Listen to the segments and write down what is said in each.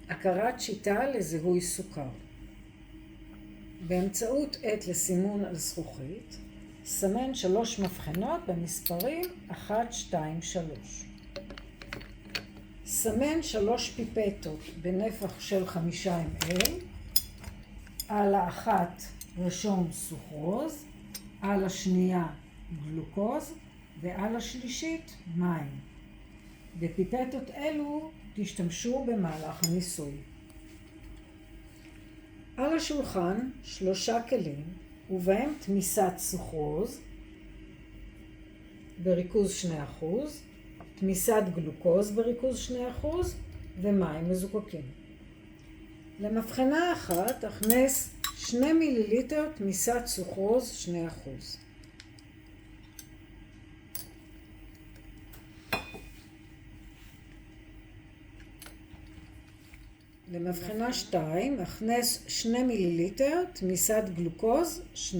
הכרת שיטה לזיהוי סוכר. באמצעות עט לסימון על זכוכית, סמן 3 מבחנות במספרים 1, 2, 3. סמן 3 פיפטות בנפח של 5 ml, על האחת רשום סוכרוז, על השנייה גלוקוז ועל השלישית מים. בפיפטות אלו תשתמשו במהלך הניסוי. על השולחן 3 כלים ובהם תמיסת סוכרוז בריכוז 2%, תמיסת גלוקוז בריכוז 2% ומים מזוקקים. למבחנה אחת הכנס 2 מיליליטר תמיסת סוכרוז 2%. למבחנה 2 הכנס 2 מיליליטר תמיסת גלוקוז 2%.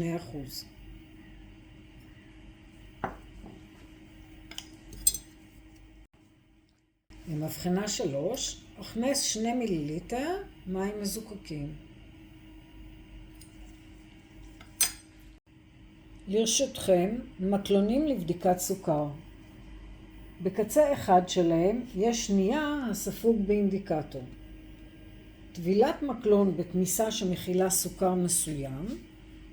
למבחנה 3 הכנס 2 מיליליטר מים מזוקקים. לרשותכם מקלונים לבדיקת סוכר. בקצה אחד שלהם יש נייר הספוג באינדיקטור. טבילת מקלון בתמיסה שמכילה סוכר מסוים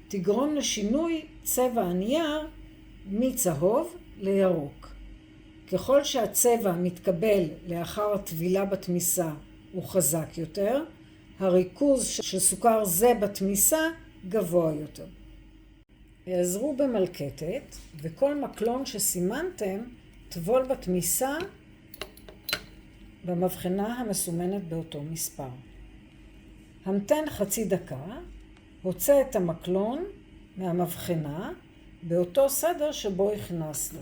תגרום לשינוי צבע הנייר מצהוב לירוק. ככל שהצבע מתקבל לאחר הטבילה בתמיסה הוא חזק יותר, הריכוז של סוכר זה בתמיסה גבוה יותר. העזרו במלקטת וכל מקלון שסימנתם טבול בתמיסה במבחנה המסומנת באותו מספר. המתן חצי דקה, הוצא את המקלון מהמבחנה באותו סדר שבו הכנסנו.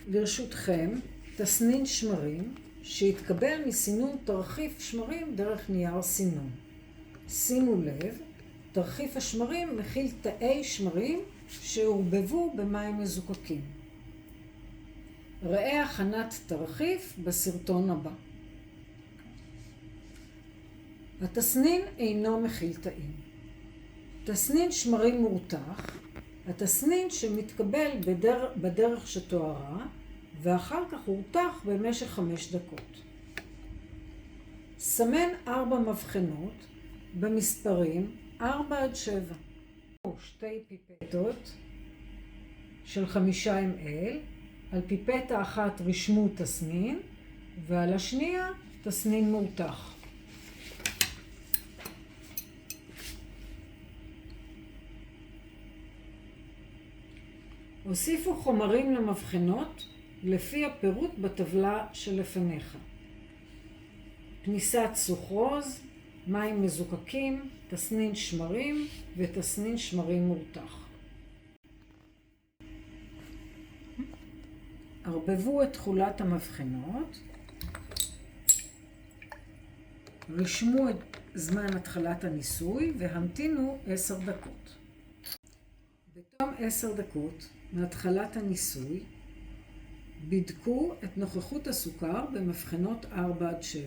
לרשותכם תסנין שמרים שהתקבל מסינון תרחיף שמרים דרך נייר סינון. שימו לב, תרחיף השמרים מכיל תאי שמרים שעורבבו במים מזוקקים. ראה הכנת תרחיף בסרטון הבא. התסנין אינו מכיל תאים. תסנין שמרים מורתח, התסנין שמתקבל בדרך שתוארה ואחר כך הורתח במשך 5 דקות. סמן 4 מבחנות במספרים 4 עד 7. 2 פיפטות של 5 ml, על פיפטה אחת רשמו תסנין ועל השנייה תסנין מורתח. הוסיפו חומרים למבחנות לפי הפירוט בטבלה שלפניך. תמיסת סוכרוז, מים מזוקקים, תסנין שמרים ותסנין שמרים מורתח. ערבבו את תכולת המבחנות, רשמו את זמן התחלת הניסוי והמתינו 10 דקות. בתום 10 דקות מהתחלת הניסוי, בדקו את נוכחות הסוכר במבחנות 4 עד 7.